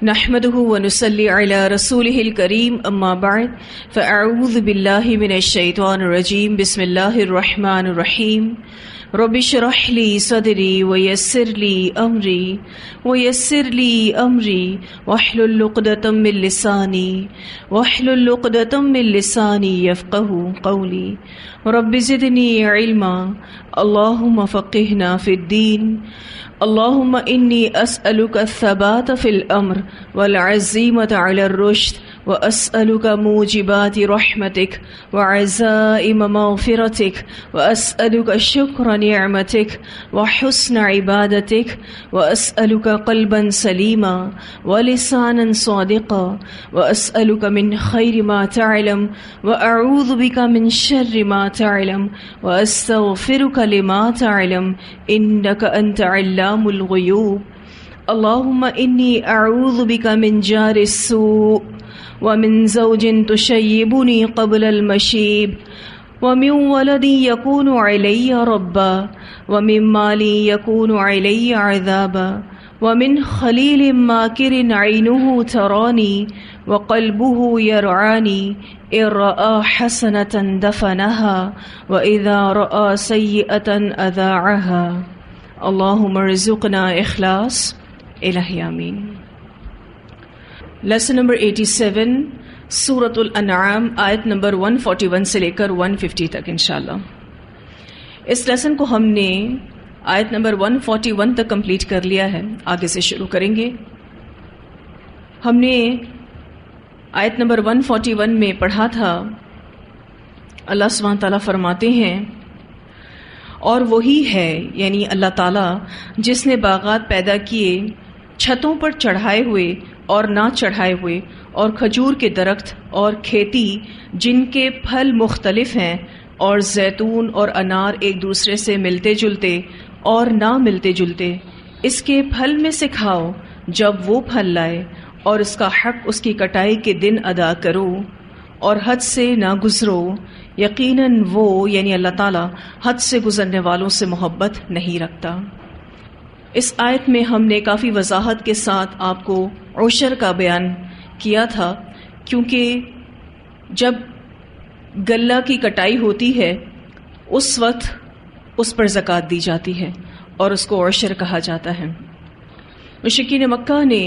نحمده ونصلي على رسوله الكريم اما بعد فاعوذ بالله من الشيطان الرجيم بسم الله الرحمن الرحيم رب اشرح لي صدري ويسر لي امري واحلل عقدة من لساني يفقهوا قولي رب زدني علما اللهم فقهنا في الدين اللهم إني أسألك الثبات في الأمر والعزيمة على الرشد وأسألك موجبات رحمتك وعزائم مغفرتك وأسألك شكر نعمتك وحسن عبادتك وأسألك قلبا سليما ولسانا صادقا وأسألك من خير ما تعلم وأعوذ بك من شر ما تعلم وأستغفرك لما تعلم إنك أنت علام الغيوب اللهم إني أعوذ بك من جار السوء ومن زوج تشيبني قبل المشيب ومن ولد يكون علي ربا ومن مال يكون علي عذابا ومن خليل ماكر عينه تراني وقلبه يرعاني إن رأى حسنة دفنها وإذا رأى سيئة أذاعها اللهم ارزقنا اخلاص الہی آمین۔ لیسن نمبر 87 سورۃ الانعام آیت نمبر 141 سے لے کر 150 تک انشاءاللہ۔ اس لیسن کو ہم نے آیت نمبر 141 تک کمپلیٹ کر لیا ہے، آگے سے شروع کریں گے۔ ہم نے آیت نمبر 141 میں پڑھا تھا، اللہ سبحانہ تعالیٰ فرماتے ہیں اور وہی ہے یعنی اللہ تعالیٰ جس نے باغات پیدا کیے، چھتوں پر چڑھائے ہوئے اور نہ چڑھائے ہوئے، اور کھجور کے درخت اور کھیتی جن کے پھل مختلف ہیں، اور زیتون اور انار ایک دوسرے سے ملتے جلتے اور نہ ملتے جلتے، اس کے پھل میں سے کھاؤ جب وہ پھل لائے، اور اس کا حق اس کی کٹائی کے دن ادا کرو، اور حد سے نہ گزرو، یقیناً وہ یعنی اللہ تعالیٰ حد سے گزرنے والوں سے محبت نہیں رکھتا۔ اس آیت میں ہم نے کافی وضاحت کے ساتھ آپ کو عشر کا بیان کیا تھا، کیونکہ جب غلہ کی کٹائی ہوتی ہے اس وقت اس پر زکوٰۃ دی جاتی ہے اور اس کو عشر کہا جاتا ہے۔ مشرکین مکہ نے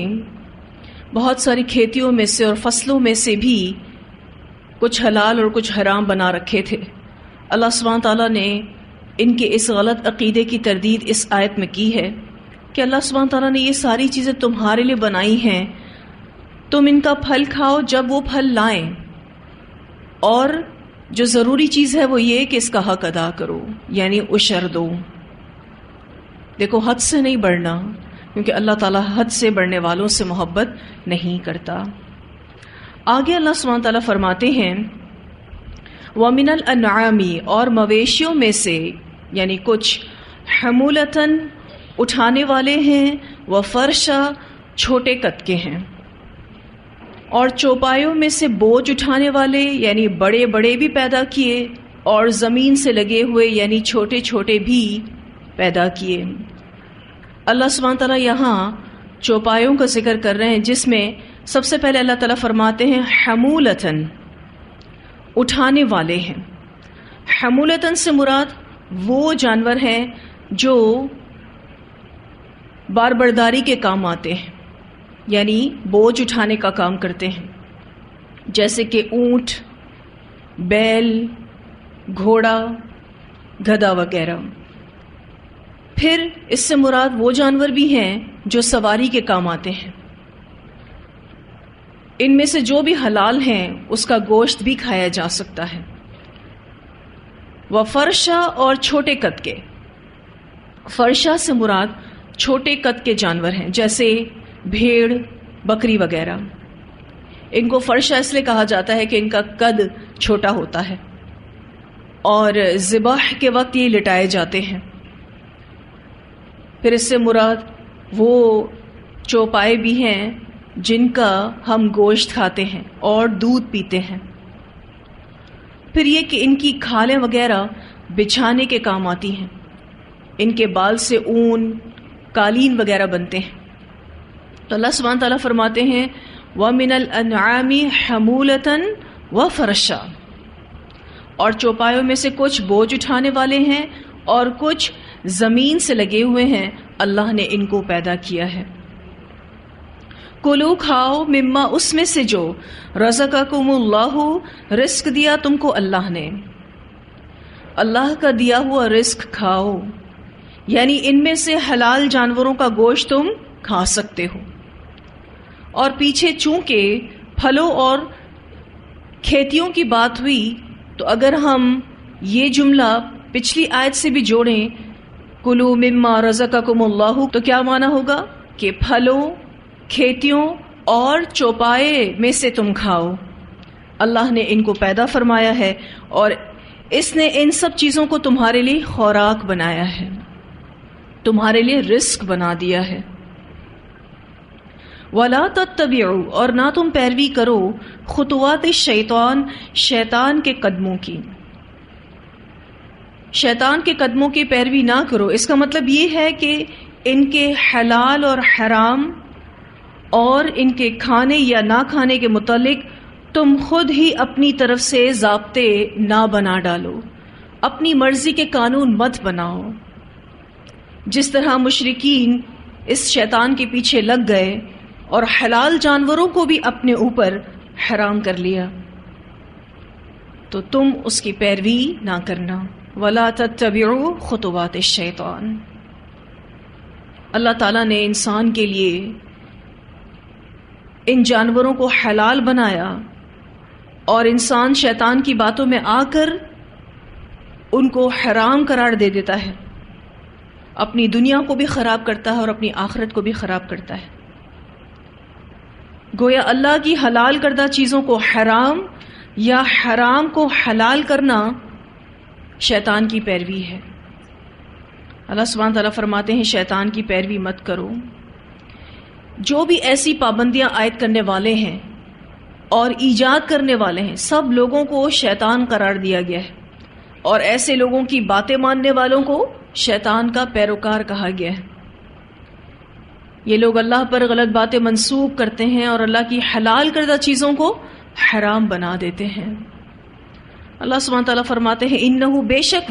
بہت ساری کھیتیوں میں سے اور فصلوں میں سے بھی کچھ حلال اور کچھ حرام بنا رکھے تھے۔ اللہ سبحانہ تعالیٰ نے ان کے اس غلط عقیدے کی تردید اس آیت میں کی ہے کہ اللہ سبحانہ تعالیٰ نے یہ ساری چیزیں تمہارے لیے بنائی ہیں، تم ان کا پھل کھاؤ جب وہ پھل لائیں، اور جو ضروری چیز ہے وہ یہ کہ اس کا حق ادا کرو یعنی عشر دو۔ دیکھو حد سے نہیں بڑھنا، کیونکہ اللہ تعالیٰ حد سے بڑھنے والوں سے محبت نہیں کرتا۔ آگے اللہ سبحانہ تعالیٰ فرماتے ہیں وَمِنَ الْأَنْعَامِ اور مویشیوں میں سے یعنی کچھ حمولتاً اٹھانے والے ہیں، وفرشا چھوٹے قد کے ہیں، اور چوپایوں میں سے بوجھ اٹھانے والے یعنی بڑے بڑے بھی پیدا کیے، اور زمین سے لگے ہوئے یعنی چھوٹے چھوٹے بھی پیدا کیے۔ اللہ سبحانہ تعالیٰ یہاں چوپایوں کا ذکر کر رہے ہیں، جس میں سب سے پہلے اللہ تعالیٰ فرماتے ہیں حمولتاً اٹھانے والے ہیں۔ حمولتاً سے مراد وہ جانور ہیں جو بار برداری کے کام آتے ہیں، یعنی بوجھ اٹھانے کا کام کرتے ہیں، جیسے کہ اونٹ، بیل، گھوڑا، گدھا وغیرہ۔ پھر اس سے مراد وہ جانور بھی ہیں جو سواری کے کام آتے ہیں۔ ان میں سے جو بھی حلال ہیں اس کا گوشت بھی کھایا جا سکتا ہے۔ وفرشا اور چھوٹے قد کے، فرشا سے مراد چھوٹے قد کے جانور ہیں، جیسے بھیڑ، بکری وغیرہ۔ ان کو فرشا اس لیے کہا جاتا ہے کہ ان کا قد چھوٹا ہوتا ہے اور ذبح کے وقت یہ لٹائے جاتے ہیں۔ پھر اس سے مراد وہ چوپائے بھی ہیں جن کا ہم گوشت کھاتے ہیں اور دودھ پیتے ہیں۔ پھر یہ کہ ان کی کھالیں وغیرہ بچھانے کے کام آتی ہیں، ان کے بال سے اون، قالین وغیرہ بنتے ہیں۔ تو اللہ سبحانہ تعالیٰ فرماتے ہیں وَمِنَ الْأَنْعَامِ حَمُولَةً وَفَرَشًا، اور چوپایوں میں سے کچھ بوجھ اٹھانے والے ہیں اور کچھ زمین سے لگے ہوئے ہیں، اللہ نے ان کو پیدا کیا ہے۔ کلو کھاؤ مما، اس میں سے جو رزقکم اللہ، رزق دیا تم کو اللہ نے، اللہ کا دیا ہوا رزق کھاؤ، یعنی ان میں سے حلال جانوروں کا گوشت تم کھا سکتے ہو۔ اور پیچھے چونکہ پھلوں اور کھیتیوں کی بات ہوئی تو اگر ہم یہ جملہ پچھلی آیت سے بھی جوڑیں کلو مما رزقکم اللہ، تو کیا معنی ہوگا کہ پھلوں، کھیتیوں اور چوپائے میں سے تم کھاؤ، اللہ نے ان کو پیدا فرمایا ہے اور اس نے ان سب چیزوں کو تمہارے لیے خوراک بنایا ہے، تمہارے لیے رزق بنا دیا ہے۔ وَلَا تَتَّبِعُوا، اور نہ تم پیروی کرو خطوات الشیطان، شیطان کے قدموں کی، شیطان کے قدموں کی پیروی نہ کرو۔ اس کا مطلب یہ ہے کہ ان کے حلال اور حرام اور ان کے کھانے یا نہ کھانے کے متعلق تم خود ہی اپنی طرف سے ضابطے نہ بنا ڈالو، اپنی مرضی کے قانون مت بناؤ۔ جس طرح مشرکین اس شیطان کے پیچھے لگ گئے اور حلال جانوروں کو بھی اپنے اوپر حرام کر لیا، تو تم اس کی پیروی نہ کرنا۔ وَلَا تَتَّبِعُوا خُطُوَاتِ الشَّيْطَانِ، اللہ تعالیٰ نے انسان کے لیے ان جانوروں کو حلال بنایا اور انسان شیطان کی باتوں میں آ کر ان کو حرام قرار دے دیتا ہے، اپنی دنیا کو بھی خراب کرتا ہے اور اپنی آخرت کو بھی خراب کرتا ہے۔ گویا اللہ کی حلال کردہ چیزوں کو حرام یا حرام کو حلال کرنا شیطان کی پیروی ہے۔ اللہ سبحانہ تعالیٰ فرماتے ہیں شیطان کی پیروی مت کرو۔ جو بھی ایسی پابندیاں عائد کرنے والے ہیں اور ایجاد کرنے والے ہیں، سب لوگوں کو شیطان قرار دیا گیا ہے، اور ایسے لوگوں کی باتیں ماننے والوں کو شیطان کا پیروکار کہا گیا ہے۔ یہ لوگ اللہ پر غلط باتیں منسوب کرتے ہیں اور اللہ کی حلال کردہ چیزوں کو حرام بنا دیتے ہیں۔ اللہ سبحانہ تعالیٰ فرماتے ہیں انہو، بے شک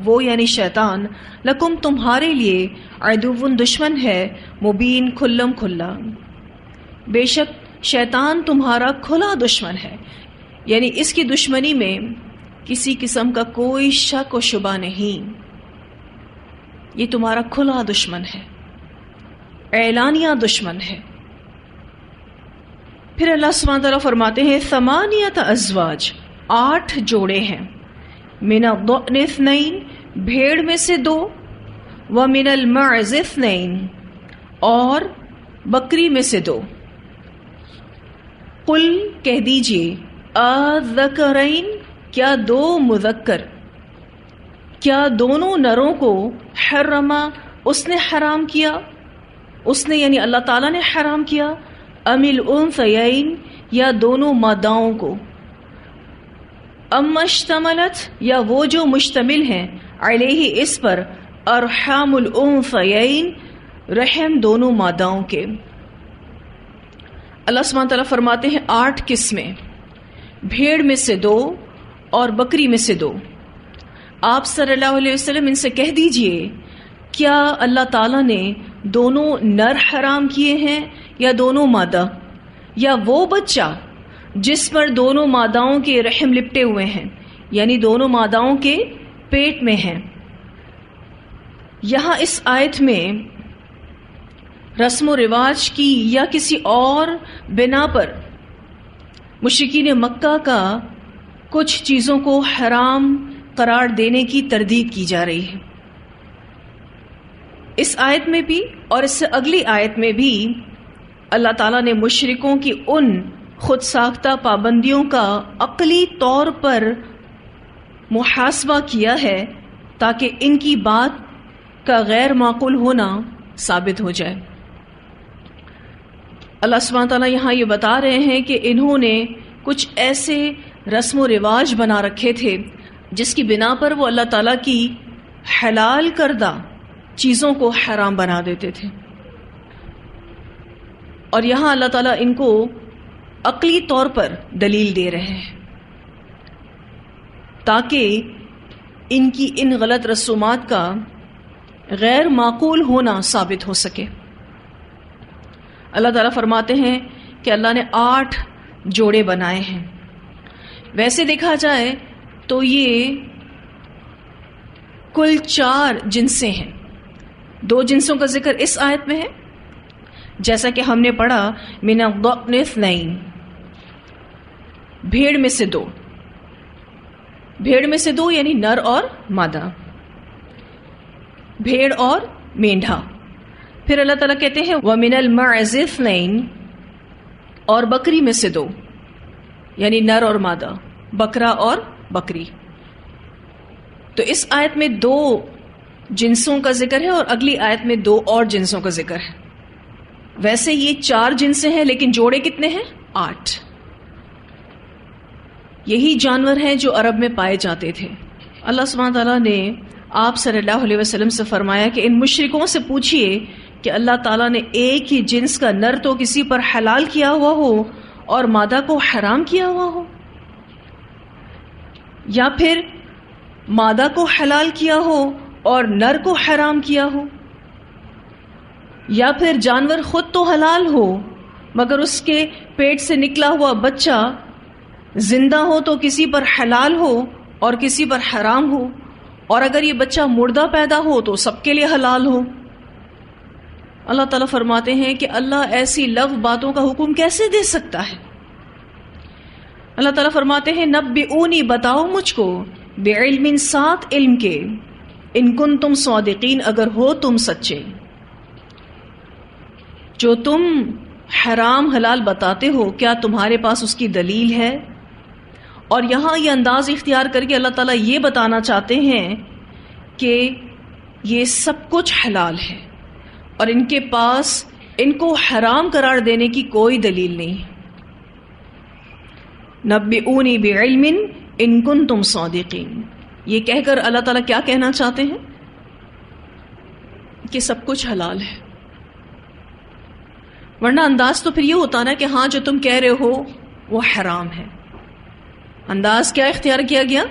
وہ یعنی شیطان، لکم تمہارے لیے، عدوٌ دشمن ہے، مبین کھلم کھلا، بے شک شیطان تمہارا کھلا دشمن ہے، یعنی اس کی دشمنی میں کسی قسم کا کوئی شک و شبہ نہیں، یہ تمہارا کھلا دشمن ہے، اعلانیہ دشمن ہے۔ پھر اللہ سبحانہ تعالیٰ فرماتے ہیں ثمانیۃ ازواج، 8 جوڑے ہیں، من الضأن اثنین، بھیڑ میں سے 2، ومن المعز اثنین، اور بکری میں سے 2۔ قل، کہہ دیجئے، اذکرین، کیا 2 مذکر، کیا دونوں نروں کو حرما، اس نے حرام کیا، اس نے یعنی اللہ تعالیٰ نے حرام کیا، ام الانثیین، یا دونوں ماداؤں کو، ام اشتملت، یا وہ جو مشتمل ہیں، علیہ اس پر، ارحام الانثیین، رحم دونوں ماداؤں کے۔ اللہ سبحانہ تعالیٰ فرماتے ہیں 8 قسمیں، بھیڑ میں سے 2 اور بکری میں سے 2۔ آپ صلی اللہ علیہ وسلم ان سے کہہ دیجئے کیا اللہ تعالیٰ نے دونوں نر حرام کیے ہیں یا دونوں مادہ، یا وہ بچہ جس پر دونوں ماداؤں کے رحم لپٹے ہوئے ہیں، یعنی دونوں ماداؤں کے پیٹ میں ہیں۔ یہاں اس آیت میں رسم و رواج کی یا کسی اور بنا پر مشرکین مکہ کا کچھ چیزوں کو حرام قرار دینے کی تردید کی جا رہی ہے۔ اس آیت میں بھی اور اس سے اگلی آیت میں بھی اللہ تعالیٰ نے مشرکوں کی ان خود ساختہ پابندیوں کا عقلی طور پر محاسبہ کیا ہے تاکہ ان کی بات کا غیر معقول ہونا ثابت ہو جائے۔ اللہ سبحانہ تعالیٰ یہاں یہ بتا رہے ہیں کہ انہوں نے کچھ ایسے رسم و رواج بنا رکھے تھے جس کی بنا پر وہ اللہ تعالیٰ کی حلال کردہ چیزوں کو حرام بنا دیتے تھے۔ اور یہاں اللہ تعالیٰ ان کو عقلی طور پر دلیل دے رہے ہیں تاکہ ان کی ان غلط رسومات کا غیر معقول ہونا ثابت ہو سکے۔ اللہ تعالیٰ فرماتے ہیں کہ اللہ نے 8 جوڑے بنائے ہیں۔ ویسے دیکھا جائے تو یہ کل 4 جنسیں ہیں۔ 2 جنسوں کا ذکر اس آیت میں ہے، جیسا کہ ہم نے پڑھا من الضأن اثنین، بھیڑ میں سے 2، بھیڑ میں سے 2 یعنی نر اور مادہ، بھیڑ اور مینڈھا۔ پھر اللہ تعالیٰ کہتے ہیں وَمِنَ الْمَعْزِ اثْنَيْن، اور بکری میں سے 2 یعنی نر اور مادہ، بکرا اور بکری۔ تو اس آیت میں 2 جنسوں کا ذکر ہے اور اگلی آیت میں 2 اور جنسوں کا ذکر ہے۔ ویسے یہ 4 جنسیں ہیں لیکن جوڑے کتنے ہیں؟ 8۔ یہی جانور ہیں جو عرب میں پائے جاتے تھے۔ اللہ سبحانہ تعالیٰ نے آپ صلی اللہ علیہ وسلم سے فرمایا کہ ان مشرکوں سے پوچھئے کہ اللہ تعالیٰ نے ایک ہی جنس کا نر تو کسی پر حلال کیا ہوا ہو اور مادہ کو حرام کیا ہوا ہو، یا پھر مادہ کو حلال کیا ہو اور نر کو حرام کیا ہو، یا پھر جانور خود تو حلال ہو مگر اس کے پیٹ سے نکلا ہوا بچہ زندہ ہو تو کسی پر حلال ہو اور کسی پر حرام ہو، اور اگر یہ بچہ مردہ پیدا ہو تو سب کے لیے حلال ہو۔ اللہ تعالیٰ فرماتے ہیں کہ اللہ ایسی لغو باتوں کا حکم کیسے دے سکتا ہے؟ اللہ تعالیٰ فرماتے ہیں نبئونی، بتاؤ مجھ کو، بعلم، ساتھ علم کے، ان کنتم صادقین، اگر ہو تم سچے، جو تم حرام حلال بتاتے ہو کیا تمہارے پاس اس کی دلیل ہے؟ اور یہاں یہ انداز اختیار کر کے اللہ تعالیٰ یہ بتانا چاہتے ہیں کہ یہ سب کچھ حلال ہے اور ان کے پاس ان کو حرام قرار دینے کی کوئی دلیل نہیں۔ نبئونی بعلم ان کنتم صادقین، یہ کہہ کر اللہ تعالیٰ کیا کہنا چاہتے ہیں؟ کہ سب کچھ حلال ہے، ورنہ انداز تو پھر یہ ہوتا نا کہ ہاں جو تم کہہ رہے ہو وہ حرام ہے۔ انداز کیا اختیار کیا گیا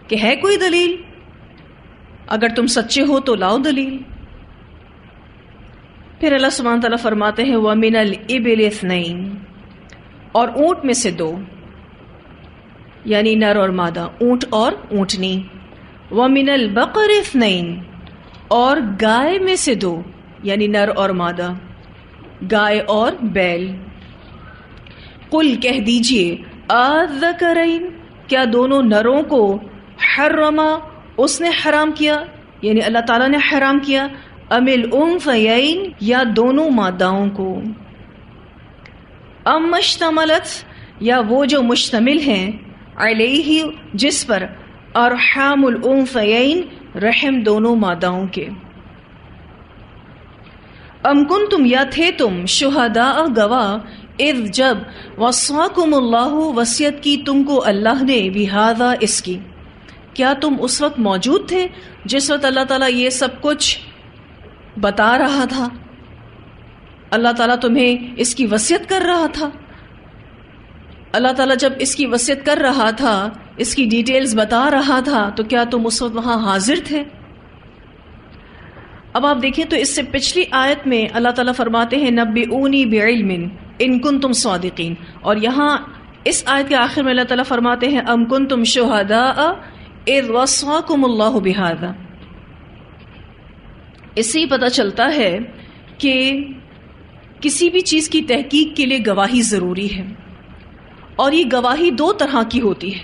کہ ہے کوئی دلیل، اگر تم سچے ہو تو لاؤ دلیل۔ پھر اللہ سبحانہ تعالیٰ فرماتے ہیں وَمِنَ الْإِبِلِ اثْنَيْن، اور اونٹ میں سے 2 یعنی نر اور مادہ، اونٹ اور اونٹنی۔ وَمِنَ الْبَقَرِ اثْنَيْن، اور گائے میں سے 2 یعنی نر اور مادہ، گائے اور بیل۔ قل، کہہ دیجئے، الذکرین، کیا دونوں نروں کو حرما، اس نے حرام کیا یعنی اللہ تعالیٰ نے حرام کیا، ام الانثیین، یا دونوں ماداؤں کو، ام اشتملت، یا وہ جو مشتمل ہیں، علیہ، جس پر، ارحام الانثیین، رحم دونوں ماداؤں کے۔ ام کنتم، یا تھے تم، شہداء، گواہ، اذ، جب، وصاکم اللہ، وصیت کی تم کو اللہ نے، بہذا، اس کی، کیا تم اس وقت موجود تھے جس وقت اللہ تعالیٰ یہ سب کچھ بتا رہا تھا؟ اللہ تعالیٰ تمہیں اس کی وصیت کر رہا تھا؟ اللہ تعالیٰ جب اس کی وصیت کر رہا تھا، اس کی ڈیٹیلز بتا رہا تھا، تو کیا تم اس وقت وہاں حاضر تھے؟ اب آپ دیکھیں تو اس سے پچھلی آیت میں اللہ تعالیٰ فرماتے ہیں نبئونی بعلم ان کنتم صادقین، اور یہاں اس آیت کے آخر میں اللہ تعالیٰ فرماتے ہیں ام کنتم شہداء اذ وصاکم اللہ بہذا۔ اس سے ہی پتہ چلتا ہے کہ کسی بھی چیز کی تحقیق کے لیے گواہی ضروری ہے، اور یہ گواہی 2 طرح کی ہوتی ہے،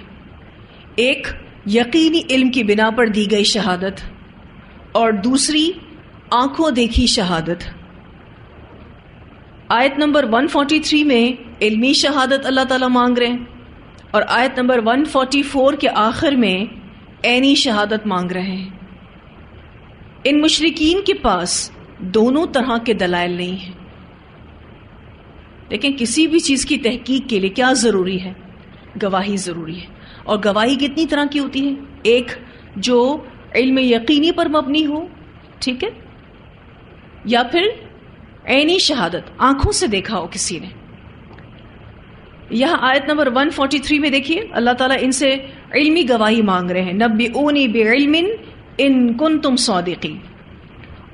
ایک یقینی علم کی بنا پر دی گئی شہادت، اور دوسری آنکھوں دیکھی شہادت۔ آیت نمبر 143 میں علمی شہادت اللہ تعالیٰ مانگ رہے ہیں، اور آیت نمبر 144 کے آخر میں عینی شہادت مانگ رہے ہیں۔ ان مشرکین کے پاس دونوں طرح کے دلائل نہیں ہیں، لیکن کسی بھی چیز کی تحقیق کے لیے کیا ضروری ہے؟ گواہی ضروری ہے، اور گواہی کتنی طرح کی ہوتی ہے؟ ایک جو علم یقینی پر مبنی ہو، ٹھیک ہے، یا پھر عینی شہادت، آنکھوں سے دیکھا ہو کسی نے. یہاں آیت نمبر 143 میں دیکھیے اللہ تعالیٰ ان سے علمی گواہی مانگ رہے ہیں، نبئونی بعلم ان کنتم صادقین.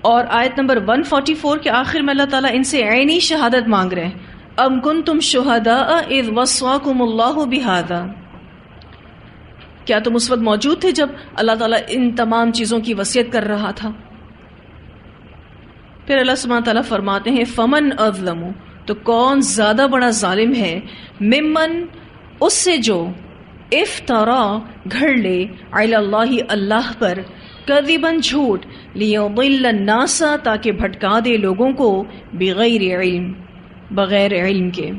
اور آیت نمبر 144 کے آخر میں اللہ تعالیٰ ان سے عینی شہادت مانگ رہے ہیں، ام کنتم شہداء اذ وصاکم اللہ بہذا. کیا تم اس وقت موجود تھے جب اللہ تعالیٰ ان تمام چیزوں کی وصیت کر رہا تھا؟ پھر اللہ سبحانہ تعالیٰ فرماتے ہیں فمن اظلم، تو کون زیادہ بڑا ظالم ہے، ممن، اس سے جو افترا گھڑ لے علی اللہ اللہ پر، کذباً جھوٹ، لیضل الناس تاکہ بھٹکا دے لوگوں کو، بغیر علم بغیر علم کے.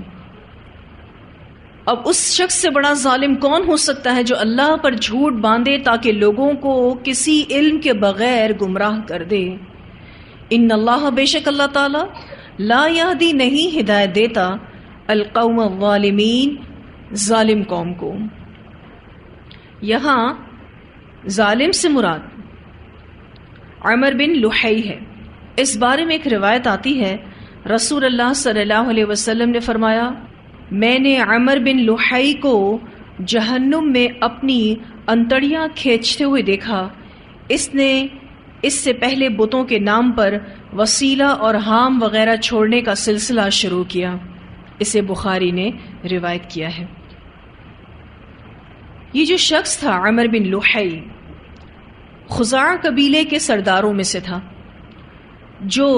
اب اس شخص سے بڑا ظالم کون ہو سکتا ہے جو اللہ پر جھوٹ باندھے تاکہ لوگوں کو کسی علم کے بغیر گمراہ کر دے. ان اللہ، بے شک اللہ تعالی، لا یہدی، نہیں ہدایت دیتا، القوم الظالمین، ظالم قوم کو. یہاں ظالم سے مراد عمر بن لحی ہے. اس بارے میں ایک روایت آتی ہے، رسول اللہ صلی اللہ علیہ وسلم نے فرمایا، میں نے عمر بن لحی کو جہنم میں اپنی انتڑیاں کھینچتے ہوئے دیکھا. اس نے اس سے پہلے بتوں کے نام پر وسیلہ اور حام وغیرہ چھوڑنے کا سلسلہ شروع کیا. اسے بخاری نے روایت کیا ہے. یہ جو شخص تھا عمر بن لحی، خزاع قبیلے کے سرداروں میں سے تھا، جو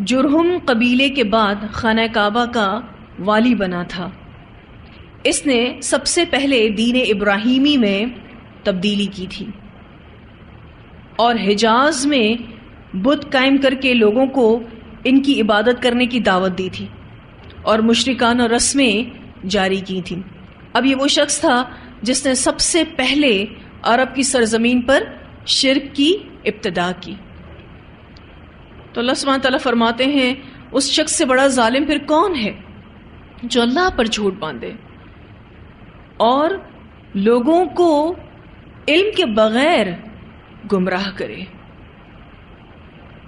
جرہم قبیلے کے بعد خانہ کعبہ کا والی بنا تھا. اس نے سب سے پہلے دین ابراہیمی میں تبدیلی کی تھی اور حجاز میں بت قائم کر کے لوگوں کو ان کی عبادت کرنے کی دعوت دی تھی اور مشرکانہ رسمیں جاری کی تھیں. اب یہ وہ شخص تھا جس نے سب سے پہلے عرب کی سرزمین پر شرک کی ابتدا کی. تو اللہ سبحانہ تعالیٰ فرماتے ہیں اس شخص سے بڑا ظالم پھر کون ہے جو اللہ پر جھوٹ باندھے اور لوگوں کو علم کے بغیر گمراہ کرے.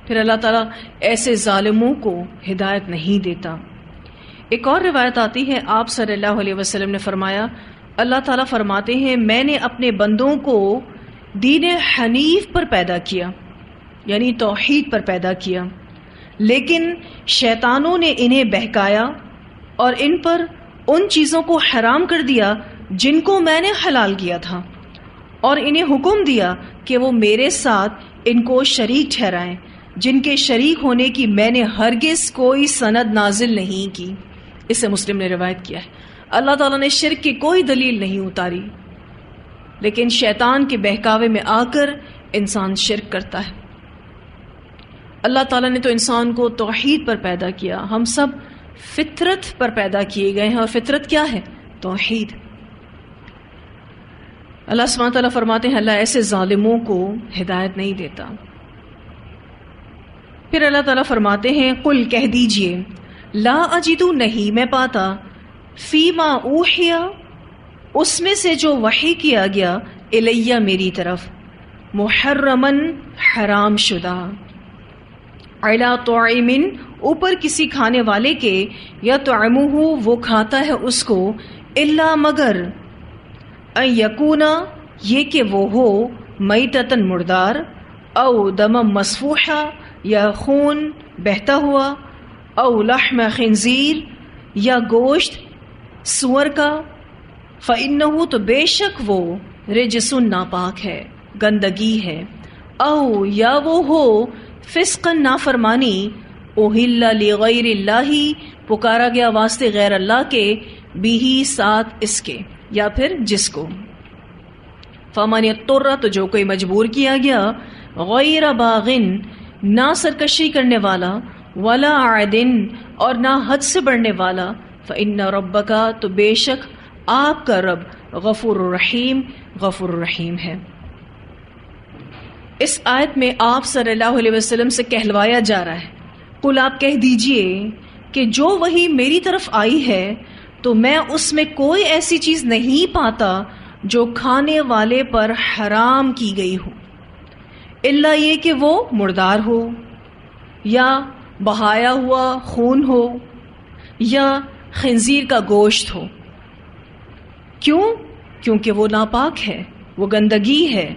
پھر اللہ تعالیٰ ایسے ظالموں کو ہدایت نہیں دیتا. ایک اور روایت آتی ہے، آپ صلی اللہ علیہ وسلم نے فرمایا، اللہ تعالیٰ فرماتے ہیں میں نے اپنے بندوں کو دین حنیف پر پیدا کیا، یعنی توحید پر پیدا کیا، لیکن شیطانوں نے انہیں بہکایا اور ان پر ان چیزوں کو حرام کر دیا جن کو میں نے حلال کیا تھا، اور انہیں حکم دیا کہ وہ میرے ساتھ ان کو شریک ٹھہرائیں جن کے شریک ہونے کی میں نے ہرگز کوئی سند نازل نہیں کی. اسے مسلم نے روایت کیا ہے. اللہ تعالیٰ نے شرک کی کوئی دلیل نہیں اتاری، لیکن شیطان کے بہکاوے میں آ کر انسان شرک کرتا ہے. اللہ تعالیٰ نے تو انسان کو توحید پر پیدا کیا. ہم سب فطرت پر پیدا کیے گئے ہیں، اور فطرت کیا ہے؟ توحید. اللہ سبحانہ تعالیٰ فرماتے ہیں اللہ ایسے ظالموں کو ہدایت نہیں دیتا. پھر اللہ تعالیٰ فرماتے ہیں قل، کہہ دیجئے، لا اجدو، نہیں میں پاتا، فیما اوحیا، اس میں سے جو وحی کیا گیا، الیہ، میری طرف، محرمن، حرام شدہ، علی طاعم، اوپر کسی کھانے والے کے، یطعمہ، وہ کھاتا ہے اس کو، الا، مگر، ان یکونا، یہ کہ وہ ہو، میتتن، مردار، او دمم مسفوحا، یا خون بہتا ہوا، او لحم خنزیر، یا گوشت سور کا، فإنہ، تو بے شک وہ، رجس، ناپاک ہے، گندگی ہے، او یا وہ ہو، فسقا، نافرمانی، اوہل لغیر اللہ، پکارا گیا واسطے غیر اللہ کے، بھی، ساتھ اس کے، یا پھر جس کو، فمن اضطر، تو جو کوئی مجبور کیا گیا، غیر باغن، نہ سرکشی کرنے والا، ولا عادن، اور نہ حد سے بڑھنے والا، فإن ربک، تو بے شک آپ کا رب، غفور الرحیم، غفور الرحیم ہے. اس آیت میں آپ صلی اللہ علیہ وسلم سے کہلوایا جا رہا ہے، قل، آپ کہہ دیجئے کہ جو وحی میری طرف آئی ہے تو میں اس میں کوئی ایسی چیز نہیں پاتا جو کھانے والے پر حرام کی گئی ہو، الا یہ کہ وہ مردار ہو، یا بہایا ہوا خون ہو یا خنزیر کا گوشت ہو. کیوں؟ کیونکہ وہ ناپاک ہے، وہ گندگی ہے،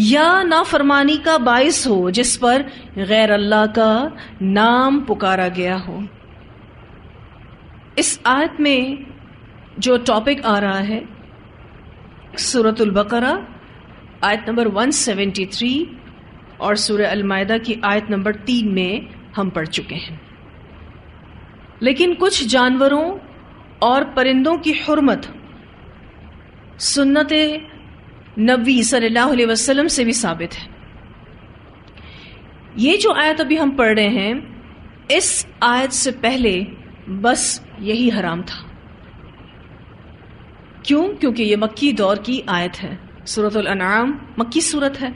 یا نافرمانی کا باعث ہو جس پر غیر اللہ کا نام پکارا گیا ہو. اس آیت میں جو ٹاپک آ رہا ہے سورۃ البقرہ آیت نمبر 173 اور سورہ المائدہ کی آیت نمبر 3 میں ہم پڑھ چکے ہیں. لیکن کچھ جانوروں اور پرندوں کی حرمت سنت نبی صلی اللہ علیہ وسلم سے بھی ثابت ہے. یہ جو آیت ابھی ہم پڑھ رہے ہیں اس آیت سے پہلے بس یہی حرام تھا. کیوں؟ کیونکہ یہ مکی دور کی آیت ہے. سورۃ الانعام مکی سورت ہے.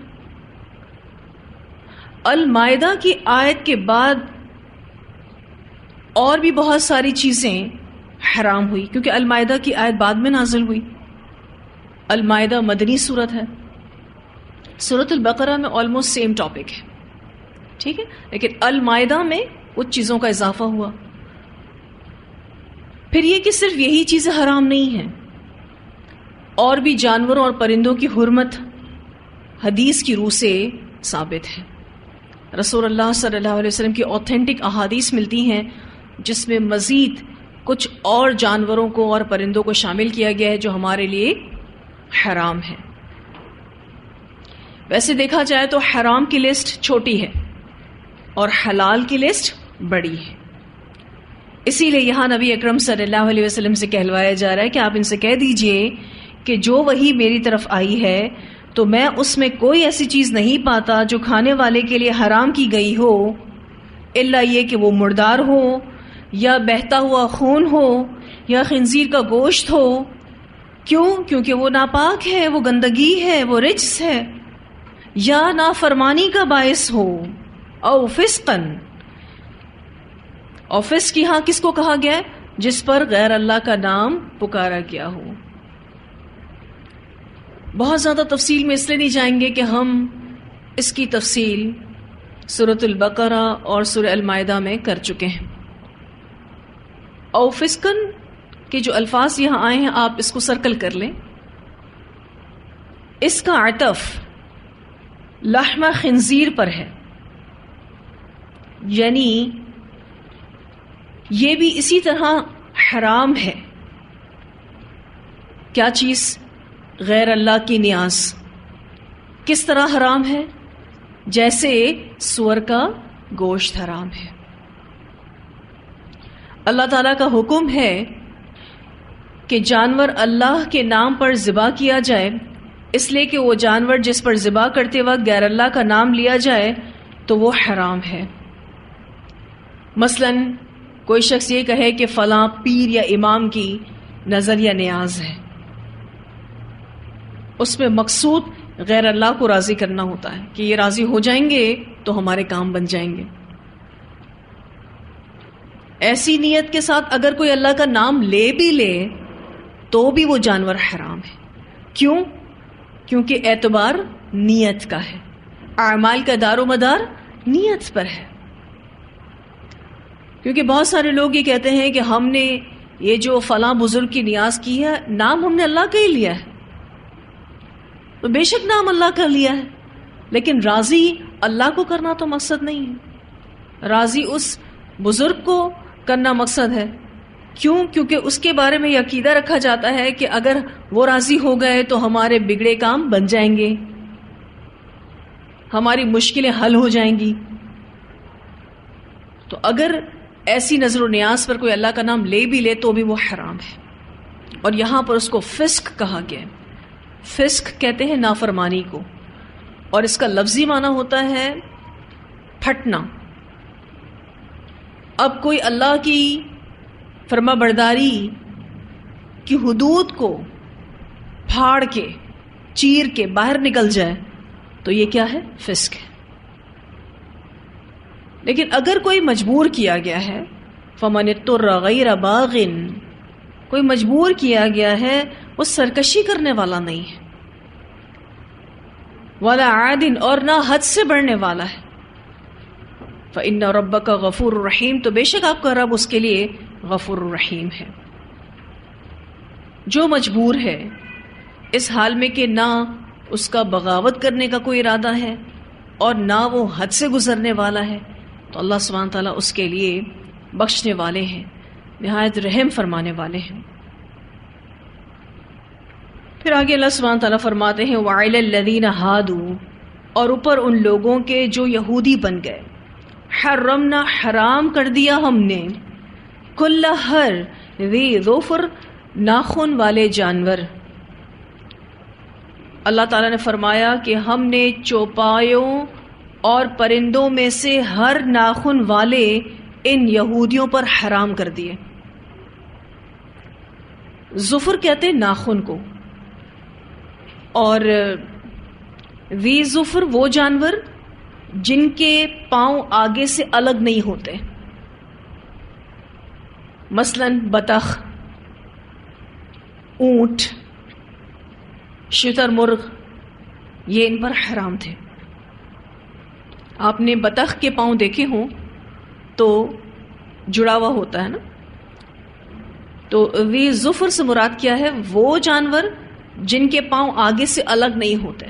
المائدہ کی آیت کے بعد اور بھی بہت ساری چیزیں حرام ہوئی کیونکہ المائدہ کی آیت بعد میں نازل ہوئی. المائدہ مدنی سورت ہے. سورۃ البقرہ میں آلموسٹ سیم ٹاپک ہے، ٹھیک ہے، لیکن المائدہ میں کچھ چیزوں کا اضافہ ہوا. پھر یہ کہ صرف یہی چیزیں حرام نہیں ہیں، اور بھی جانوروں اور پرندوں کی حرمت حدیث کی روح سے ثابت ہے. رسول اللہ صلی اللہ علیہ وسلم کی اوتھینٹک احادیث ملتی ہیں جس میں مزید کچھ اور جانوروں کو اور پرندوں کو شامل کیا گیا ہے جو ہمارے لیے حرام ہے. ویسے دیکھا جائے تو حرام کی لسٹ چھوٹی ہے اور حلال کی لسٹ بڑی ہے. اسی لیے یہاں نبی اکرم صلی اللہ علیہ وسلم سے کہلوایا جا رہا ہے کہ آپ ان سے کہہ دیجئے کہ جو وحی میری طرف آئی ہے تو میں اس میں کوئی ایسی چیز نہیں پاتا جو کھانے والے کے لیے حرام کی گئی ہو الا یہ کہ وہ مردار ہو یا بہتا ہوا خون ہو یا خنزیر کا گوشت ہو. کیوں؟ کیونکہ وہ ناپاک ہے، وہ گندگی ہے، وہ رجس ہے، یا نافرمانی کا باعث ہو، او فسقن. اور فسق یہاں کس کو کہا گیا ہے؟ جس پر غیر اللہ کا نام پکارا گیا ہو. بہت زیادہ تفصیل میں اس لیے نہیں جائیں گے کہ ہم اس کی تفصیل سورۃ البقرہ اور سورہ المائدہ میں کر چکے ہیں. او فسقن کے جو الفاظ یہاں آئے ہیں آپ اس کو سرکل کر لیں. اس کا عطف لحم خنزیر پر ہے، یعنی یہ بھی اسی طرح حرام ہے. کیا چیز؟ غیر اللہ کی نیاز. کس طرح حرام ہے؟ جیسے سور کا گوشت حرام ہے. اللہ تعالیٰ کا حکم ہے کہ جانور اللہ کے نام پر ذبح کیا جائے، اس لیے کہ وہ جانور جس پر ذبح کرتے وقت غیر اللہ کا نام لیا جائے تو وہ حرام ہے. مثلا کوئی شخص یہ کہے کہ فلاں پیر یا امام کی نظر یا نیاز ہے، اس میں مقصود غیر اللہ کو راضی کرنا ہوتا ہے کہ یہ راضی ہو جائیں گے تو ہمارے کام بن جائیں گے. ایسی نیت کے ساتھ اگر کوئی اللہ کا نام لے بھی لے تو بھی وہ جانور حرام ہے. کیوں؟ کیونکہ اعتبار نیت کا ہے، اعمال کا دار و مدار نیت پر ہے. کیونکہ بہت سارے لوگ یہ کہتے ہیں کہ ہم نے یہ جو فلاں بزرگ کی نیاز کی ہے نام ہم نے اللہ کا ہی لیا ہے. تو بے شک نام اللہ کا لیا ہے، لیکن راضی اللہ کو کرنا تو مقصد نہیں ہے، راضی اس بزرگ کو کرنا مقصد ہے. کیوں؟ کیونکہ اس کے بارے میں یہ عقیدہ رکھا جاتا ہے کہ اگر وہ راضی ہو گئے تو ہمارے بگڑے کام بن جائیں گے، ہماری مشکلیں حل ہو جائیں گی. تو اگر ایسی نظر و نیاز پر کوئی اللہ کا نام لے بھی لے تو بھی وہ حرام ہے. اور یہاں پر اس کو فسق کہا گیا. فسق کہتے ہیں نافرمانی کو، اور اس کا لفظی معنی ہوتا ہے پھٹنا. اب کوئی اللہ کی فرما برداری کی حدود کو پھاڑ کے چیر کے باہر نکل جائے تو یہ کیا ہے؟ فسق ہے. لیکن اگر کوئی مجبور کیا گیا ہے فمن اضطر غیر باغ، کوئی مجبور کیا گیا ہے، وہ سرکشی کرنے والا نہیں ہے، ولا عاد، اور نہ حد سے بڑھنے والا ہے، فإن ربک غفور رحیم، تو بے شک آپ کا رب اس کے لیے غفور رحیم ہے، جو مجبور ہے اس حال میں کہ نہ اس کا بغاوت کرنے کا کوئی ارادہ ہے اور نہ وہ حد سے گزرنے والا ہے، تو اللہ سبحانہ تعالیٰ اس کے لیے بخشنے والے ہیں، نہایت رحم فرمانے والے ہیں۔ پھر آگے اللہ سبحانہ تعالیٰ فرماتے ہیں وَعَلَى الَّذِينَ هَادُوا، اور اوپر ان لوگوں کے جو یہودی بن گئے، حرمنا حرام کر دیا ہم نے، کل ہر ذی ظفر ناخن والے جانور۔ اللہ تعالیٰ نے فرمایا کہ ہم نے چوپایوں اور پرندوں میں سے ہر ناخن والے ان یہودیوں پر حرام کر دیے۔ ظفر کہتے ہیں ناخن کو، اور ذی ظفر وہ جانور جن کے پاؤں آگے سے الگ نہیں ہوتے، مثلا بطخ، اونٹ، شتر مرغ، یہ ان پر حرام تھے۔ آپ نے بطخ کے پاؤں دیکھے ہوں تو جڑا ہوا ہوتا ہے نا، تو ذی ظفر سے مراد کیا ہے؟ وہ جانور جن کے پاؤں آگے سے الگ نہیں ہوتے۔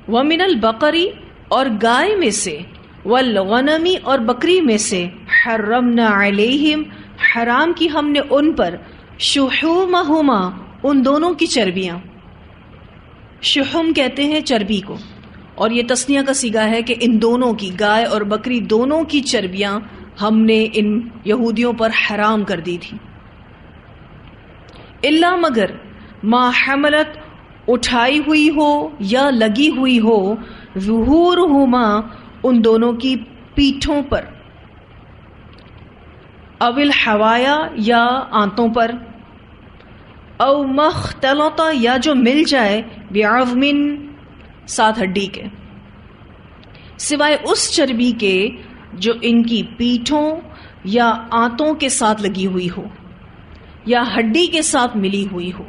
وَمِنَ الْبَقَرِ، اور گائے میں سے، وَالْغَنَمِ، اور بکری میں سے، حَرَّمْنَا عَلَيْهِمْ، حرام کی ہم نے ان پر، شُحُومَهُمَا، ان دونوں کی چربیاں۔ شحم کہتے ہیں چربی کو، اور یہ تسنیہ کا صیغہ ہے کہ ان دونوں کی، گائے اور بکری دونوں کی چربیاں ہم نے ان یہودیوں پر حرام کر دی تھی۔ الا مگر ما حملت، اٹھائی ہوئی ہو یا لگی ہوئی ہو، ظہورہما، ان دونوں کی پیٹھوں پر، او الحوایا، یا آنتوں پر، او مختلط، یا جو مل جائے، بعظم، ساتھ ہڈی کے، سوائے اس چربی کے جو ان کی پیٹھوں یا آنتوں کے ساتھ لگی ہوئی ہو یا ہڈی کے ساتھ ملی ہوئی ہو،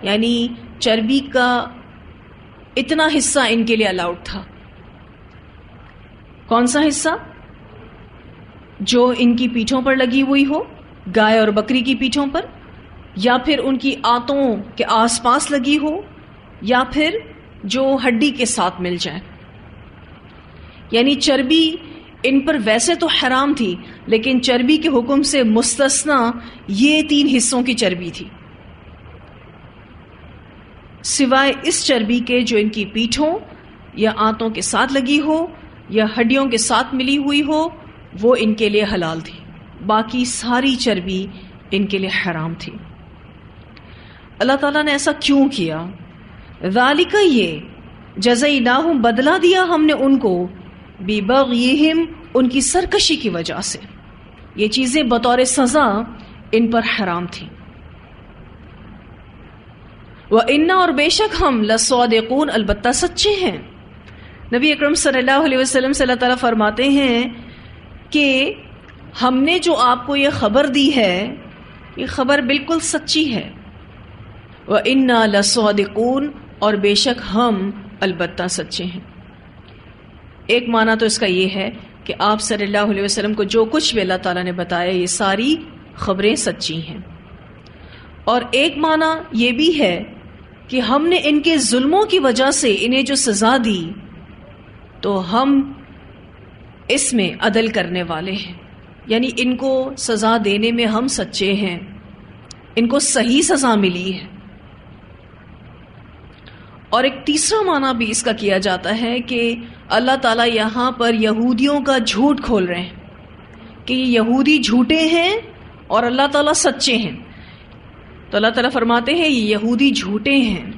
یعنی چربی کا اتنا حصہ ان کے لیے الاؤڈ تھا۔ کون سا حصہ؟ جو ان کی پیٹھوں پر لگی ہوئی ہو، گائے اور بکری کی پیٹھوں پر، یا پھر ان کی آنتوں کے آس پاس لگی ہو، یا پھر جو ہڈی کے ساتھ مل جائے۔ یعنی چربی ان پر ویسے تو حرام تھی، لیکن چربی کے حکم سے مستثنا یہ 3 حصوں کی چربی تھی، سوائے اس چربی کے جو ان کی پیٹھوں یا آنتوں کے ساتھ لگی ہو یا ہڈیوں کے ساتھ ملی ہوئی ہو، وہ ان کے لیے حلال تھی، باقی ساری چربی ان کے لیے حرام تھی۔ اللہ تعالیٰ نے ایسا کیوں کیا؟ ذالک، یہ، جزیناہم، بدلہ دیا ہم نے ان کو، ببغیہم، ان کی سرکشی کی وجہ سے، یہ چیزیں بطور سزا ان پر حرام تھی۔ وَإِنَّا، اور بے شک ہم، لَصَادِقُونَ، البتہ سچے ہیں۔ نبی اکرم صلی اللہ علیہ وسلم سے اللہ تعالیٰ فرماتے ہیں کہ ہم نے جو آپ کو یہ خبر دی ہے، یہ خبر بالکل سچی ہے۔ وَإِنَّا لَصَادِقُونَ، اور بے شک ہم البتہ سچے ہیں۔ ایک معنی تو اس کا یہ ہے کہ آپ صلی اللہ علیہ وسلم کو جو کچھ بھی اللہ تعالیٰ نے بتایا، یہ ساری خبریں سچی ہیں۔ اور ایک معنی یہ بھی ہے کہ ہم نے ان کے ظلموں کی وجہ سے انہیں جو سزا دی، تو ہم اس میں عدل کرنے والے ہیں، یعنی ان کو سزا دینے میں ہم سچے ہیں، ان کو صحیح سزا ملی ہے۔ اور ایک تیسرا معنی بھی اس کا کیا جاتا ہے کہ اللہ تعالیٰ یہاں پر یہودیوں کا جھوٹ کھول رہے ہیں کہ یہ یہودی جھوٹے ہیں اور اللہ تعالیٰ سچے ہیں۔ تو اللہ تعالیٰ فرماتے ہیں یہ یہودی جھوٹے ہیں،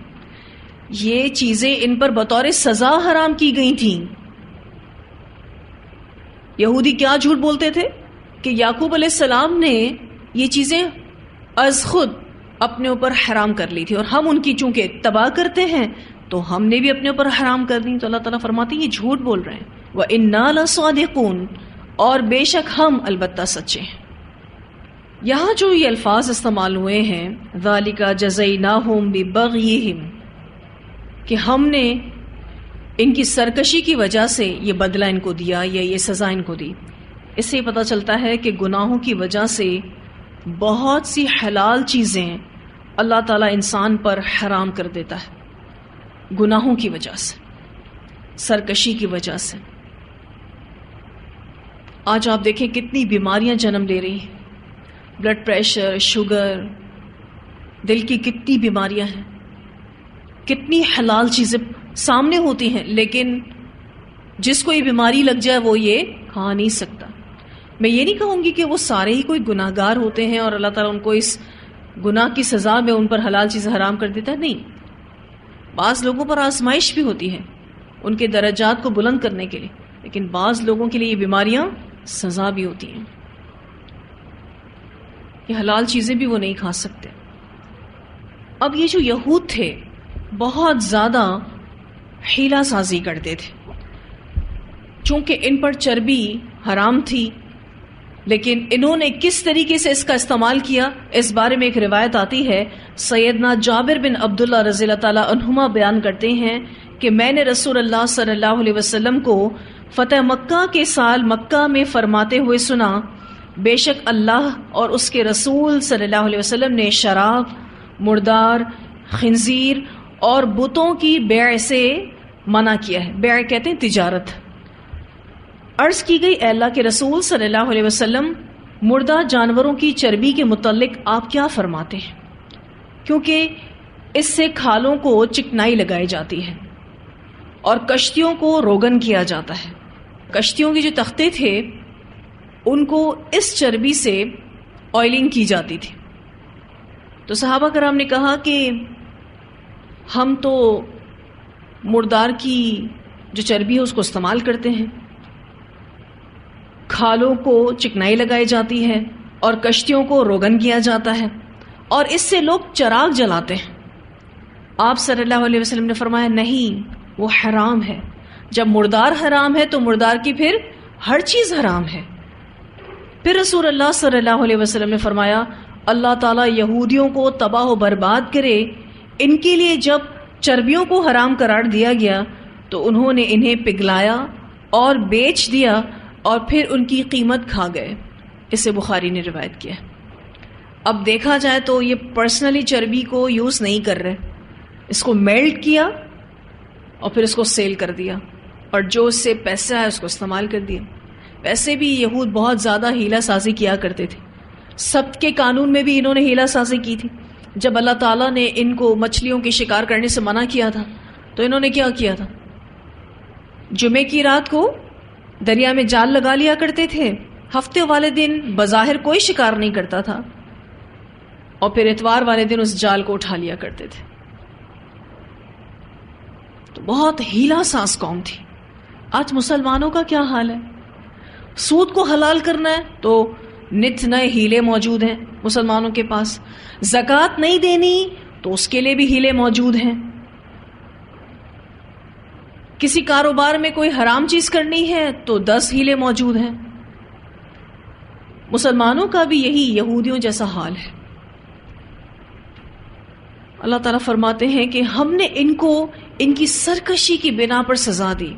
یہ چیزیں ان پر بطور سزا حرام کی گئی تھیں۔ یہودی کیا جھوٹ بولتے تھے کہ یعقوب علیہ السلام نے یہ چیزیں از خود اپنے اوپر حرام کر لی تھی، اور ہم ان کی چونکہ تباہ کرتے ہیں تو ہم نے بھی اپنے اوپر حرام کر دی۔ تو اللہ تعالیٰ فرماتے ہیں یہ جھوٹ بول رہے ہیں۔ وَإِنَّا لَصَادِقُونَ، اور بے شک ہم البتہ سچے ہیں۔ یہاں جو یہ الفاظ استعمال ہوئے ہیں، ذَلِكَ جَزَيْنَاهُمْ بِبَغْيِهِمْ، کہ ہم نے ان کی سرکشی کی وجہ سے یہ بدلہ ان کو دیا یا یہ سزا ان کو دی. اس سے پتہ چلتا ہے کہ گناہوں کی وجہ سے بہت سی حلال چیزیں اللہ تعالیٰ انسان پر حرام کر دیتا ہے، گناہوں کی وجہ سے، سرکشی کی وجہ سے. آج آپ دیکھیں کتنی بیماریاں جنم لے رہی ہیں، بلڈ پریشر، شوگر، دل کی کتنی بیماریاں ہیں. کتنی حلال چیزیں سامنے ہوتی ہیں، لیکن جس کو یہ بیماری لگ جائے وہ یہ کھا نہیں سکتا. میں یہ نہیں کہوں گی کہ وہ سارے ہی کوئی گناہ گار ہوتے ہیں اور اللہ تعالیٰ ان کو اس گناہ کی سزا میں ان پر حلال چیزیں حرام کر دیتا ہے. نہیں، بعض لوگوں پر آزمائش بھی ہوتی ہے ان کے درجات کو بلند کرنے کے لیے، لیکن بعض لوگوں کے لیے یہ بیماریاں سزا بھی ہوتی ہیں. یہ حلال چیزیں بھی وہ نہیں کھا سکتے. اب یہ جو یہود تھے بہت زیادہ حیلہ سازی کرتے تھے، چونکہ ان پر چربی حرام تھی، لیکن انہوں نے کس طریقے سے اس کا استعمال کیا اس بارے میں ایک روایت آتی ہے. سیدنا جابر بن عبداللہ رضی اللہ تعالیٰ عنہما بیان کرتے ہیں کہ میں نے رسول اللہ صلی اللہ علیہ وسلم کو فتح مکہ کے سال مکہ میں فرماتے ہوئے سنا، بے شک اللہ اور اس کے رسول صلی اللہ علیہ وسلم نے شراب، مردار، خنزیر اور بتوں کی بیع سے منع کیا ہے. بیع کہتے ہیں تجارت. عرض کی گئی اے اللہ کے رسول صلی اللہ علیہ وسلم، مردہ جانوروں کی چربی کے متعلق آپ کیا فرماتے ہیں؟ کیونکہ اس سے کھالوں کو چکنائی لگائی جاتی ہے اور کشتیوں کو روغن کیا جاتا ہے. کشتیوں کے جو تختے تھے ان کو اس چربی سے آئلنگ کی جاتی تھی. تو صحابہ کرام نے کہا کہ ہم تو مردار کی جو چربی ہے اس کو استعمال کرتے ہیں، کھالوں کو چکنائی لگائی جاتی ہے اور کشتیوں کو روغن کیا جاتا ہے اور اس سے لوگ چراغ جلاتے ہیں. آپ صلی اللہ علیہ وسلم نے فرمایا نہیں، وہ حرام ہے. جب مردار حرام ہے تو مردار کی پھر ہر چیز حرام ہے. پھر رسول اللہ صلی اللہ علیہ وسلم نے فرمایا اللہ تعالیٰ یہودیوں کو تباہ و برباد کرے، ان کے لیے جب چربیوں کو حرام قرار دیا گیا تو انہوں نے انہیں پگھلایا اور بیچ دیا اور پھر ان کی قیمت کھا گئے. اسے بخاری نے روایت کیا. اب دیکھا جائے تو یہ پرسنلی چربی کو یوز نہیں کر رہے، اس کو میلٹ کیا اور پھر اس کو سیل کر دیا اور جو اس سے پیسہ ہے اس کو استعمال کر دیا. ویسے بھی یہود بہت زیادہ ہیلہ سازی کیا کرتے تھے. سبت کے قانون میں بھی انہوں نے ہیلہ سازی کی تھی. جب اللہ تعالیٰ نے ان کو مچھلیوں کے شکار کرنے سے منع کیا تھا تو انہوں نے کیا کیا تھا؟ جمعے کی رات کو دریا میں جال لگا لیا کرتے تھے. ہفتے والے دن بظاہر کوئی شکار نہیں کرتا تھا اور پھر اتوار والے دن اس جال کو اٹھا لیا کرتے تھے. تو بہت ہیلہ ساز قوم تھی. آج مسلمانوں کا کیا حال ہے؟ سود کو حلال کرنا ہے تو نت نئے ہیلے موجود ہیں مسلمانوں کے پاس. زکوٰۃ نہیں دینی تو اس کے لیے بھی ہیلے موجود ہیں. کسی کاروبار میں کوئی حرام چیز کرنی ہے تو 10 ہیلے موجود ہیں. مسلمانوں کا بھی یہی یہودیوں جیسا حال ہے. اللہ تعالیٰ فرماتے ہیں کہ ہم نے ان کو ان کی سرکشی کی بنا پر سزا دی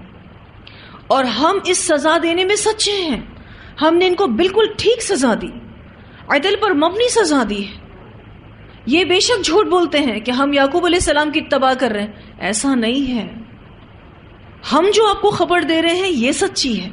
اور ہم اس سزا دینے میں سچے ہیں. ہم نے ان کو بالکل ٹھیک سزا دی، عدل پر مبنی سزا دی ہے. یہ بے شک جھوٹ بولتے ہیں کہ ہم یعقوب علیہ السلام کی اتباع کر رہے ہیں. ایسا نہیں ہے. ہم جو آپ کو خبر دے رہے ہیں یہ سچی ہے.